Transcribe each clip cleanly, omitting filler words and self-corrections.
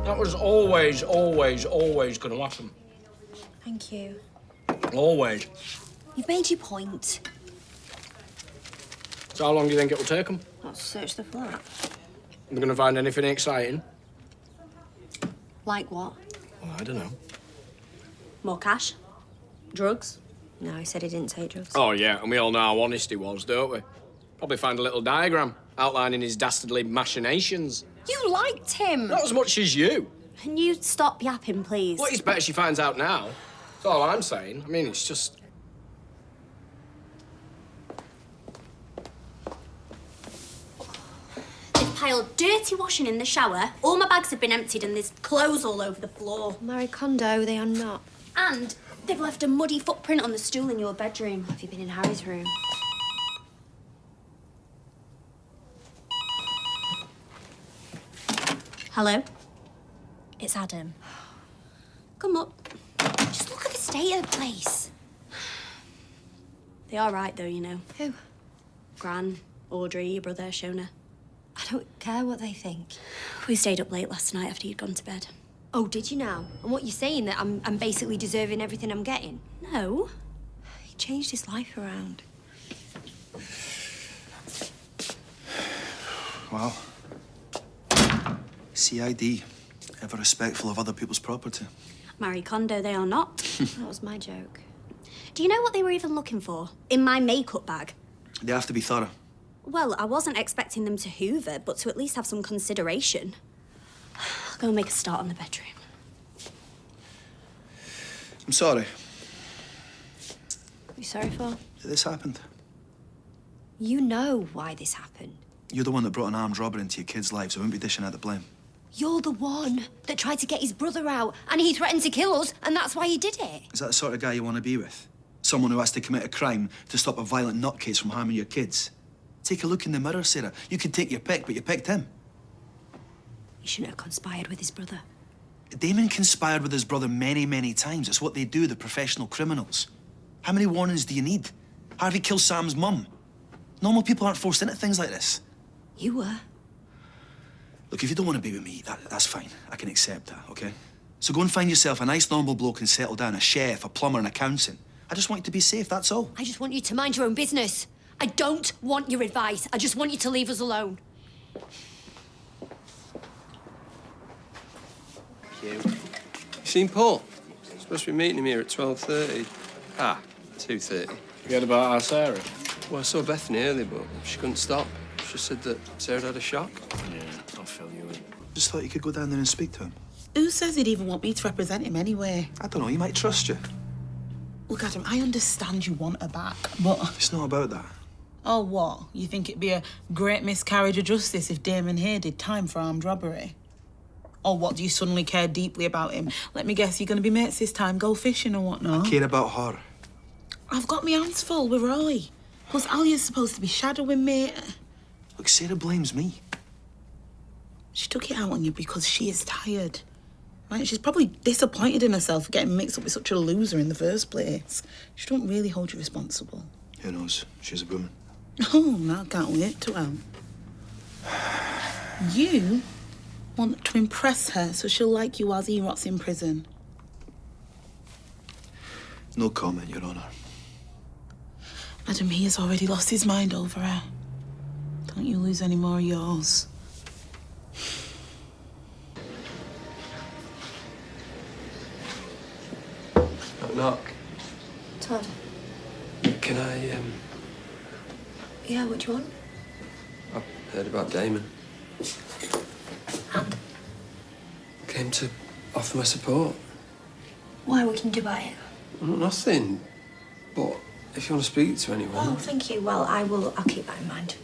That was always, always, always going to happen. Thank you. Always. You've made your point. So how long do you think it'll take them? Let's search the flat. They're going to find anything exciting? Like what? Well, I don't know. More cash? Drugs? No, he said he didn't take drugs. Oh, yeah, and we all know how honest he was, don't we? Probably find a little diagram outlining his dastardly machinations. You liked him! Not as much as you. Can you stop yapping, please? Well, it's better she finds out now. That's all I'm saying. I mean, it's just... They've piled dirty washing in the shower, all my bags have been emptied and there's clothes all over the floor. Marie Kondo, they are not. And they've left a muddy footprint on the stool in your bedroom. Have you been in Harry's room? Hello? It's Adam. Come up. Just look at the state of the place. They are right, though, you know. Who? Gran, Audrey, your brother, Shona. I don't care what they think. We stayed up late last night after you'd gone to bed. Oh, did you now? And what, you're saying that I'm basically deserving everything I'm getting? No. He changed his life around. Wow. CID. Ever respectful of other people's property. Marie Kondo, they are not. That was my joke. Do you know what they were even looking for? In my makeup bag? They have to be thorough. Well, I wasn't expecting them to hoover, but to at least have some consideration. I'll go and make a start on the bedroom. I'm sorry What are you sorry for? that this happened. You know why this happened. You're the one that brought an armed robber into your kids' lives. I wouldn't be dishing out the blame. You're the one that tried to get his brother out, and he threatened to kill us, and that's why he did it. Is that the sort of guy you want to be with? Someone who has to commit a crime to stop a violent nutcase from harming your kids? Take a look in the mirror, Sarah. You can take your pick, but you picked him. He shouldn't have conspired with his brother. Damon conspired with his brother many, many times. It's what they do, the professional criminals. How many warnings do you need? Harvey killed Sam's mum. Normal people aren't forced into things like this. You were. Look, if you don't want to be with me, that's fine. I can accept that, okay? So go and find yourself a nice, normal bloke and settle down, a chef, a plumber, an accountant. I just want you to be safe, that's all. I just want you to mind your own business. I don't want your advice. I just want you to leave us alone. You seen Paul? Supposed to be meeting him here at 12:30. Ah, 2:30. Forget about our Sarah. Well, I saw Bethany earlier, but she couldn't stop. She said that Sarah had a shock. Yeah, I'll fill you in. Just thought you could go down there and speak to him. Who says he'd even want me to represent him anyway? I don't know, he might trust you. Look, Adam, I understand you want her back, but... It's not about that. Oh, what? You think it'd be a great miscarriage of justice if Damon here did time for armed robbery? Or what, do you suddenly care deeply about him? Let me guess, you're going to be mates this time, go fishing or whatnot? I care about her. I've got my hands full with Roy. Plus, Alia's supposed to be shadowing me. Look, Sarah blames me. She took it out on you because she is tired. Right? She's probably disappointed in herself for getting mixed up with such a loser in the first place. She don't really hold you responsible. Who knows? She's a woman. Oh, now I can't wait to help. You want to impress her so she'll like you while he rots in prison. No comment, Your Honour. Adam, he has already lost his mind over her. Don't you lose any more of yours. Knock, knock. Todd. Can I, Yeah, what do you want? I've heard about Damon. And? Came to offer my support. Why, what can you do about it? Nothing. But if you want to speak to Oh, anyone... thank you. Well, I'll keep that in mind.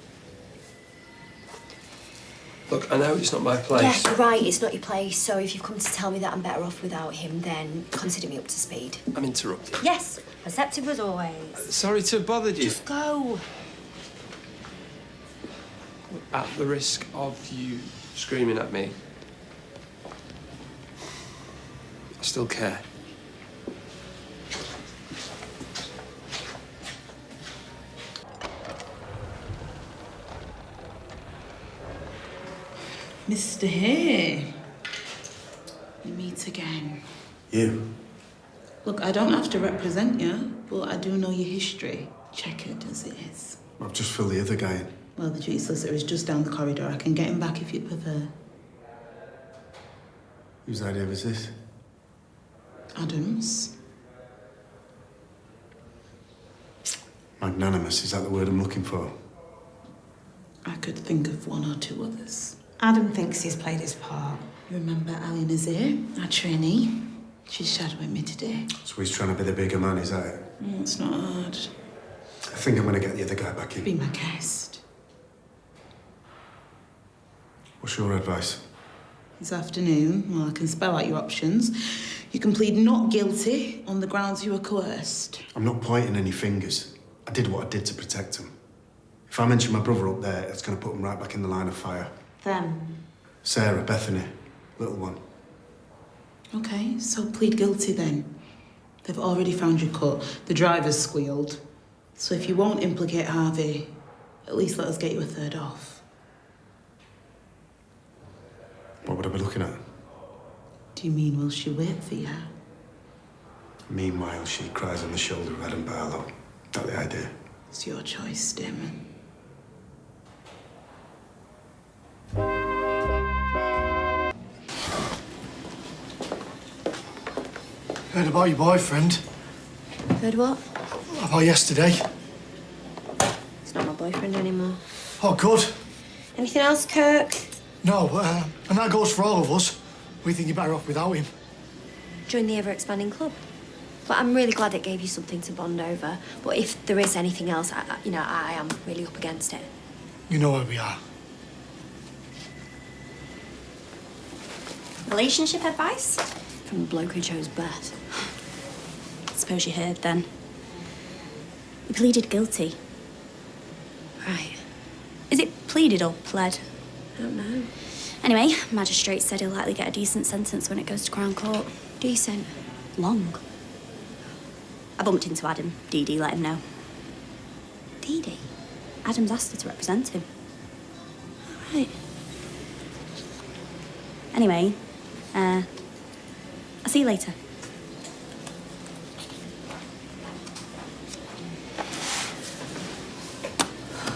Look, I know it's not my place. Yes, you're right, it's not your place. So if you've come to tell me that I'm better off without him, then consider me up to speed. I'm interrupting. Yes, receptive as always. Sorry to have bothered you. Just go. At the risk of you screaming at me, I still care. Mr. Hay. We meet again. You? Look, I don't have to represent you, but I do know your history, checkered as it is. I've just filled the other guy in. Well, the duty solicitor is just down the corridor. I can get him back if you'd prefer. Whose idea was this? Adam's. Magnanimous, is that the word I'm looking for? I could think of one or two others. Adam thinks he's played his part. Remember Ali Nazir, our trainee? She's shadowing me today. So he's trying to be the bigger man, is that it? It's not hard. I think I'm going to get the other guy back in. Be my guest. What's your advice? This afternoon, well, I can spell out your options. You can plead not guilty on the grounds you were coerced. I'm not pointing any fingers. I did what I did to protect him. If I mention my brother up there, it's going to put him right back in the line of fire. Them. Sarah, Bethany, little one. Okay, so plead guilty then. They've already found your cut. The driver's squealed. So if you won't implicate Harvey, at least let us get you a third off. What would I be looking at? Do you mean will she wait for you? Meanwhile, she cries on the shoulder of Adam Barlow. Is that the idea? It's your choice, Damon. Heard about your boyfriend. Heard what? About yesterday. He's not my boyfriend anymore. Oh, good. Anything else, Kirk? No, and that goes for all of us. We think you're better off without him. Join the ever-expanding club. But I'm really glad it gave you something to bond over. But if there is anything else, I am really up against it. You know where we are. Relationship advice? From the bloke who chose Beth. Suppose you heard then. He pleaded guilty. Right. Is it pleaded or pled? I don't know. Anyway, magistrate said he'll likely get a decent sentence when it goes to Crown Court. Decent? Long. I bumped into Adam. Dee Dee let him know. Dee Dee? Adam's asked her to represent him. All right. Anyway, I'll see you later.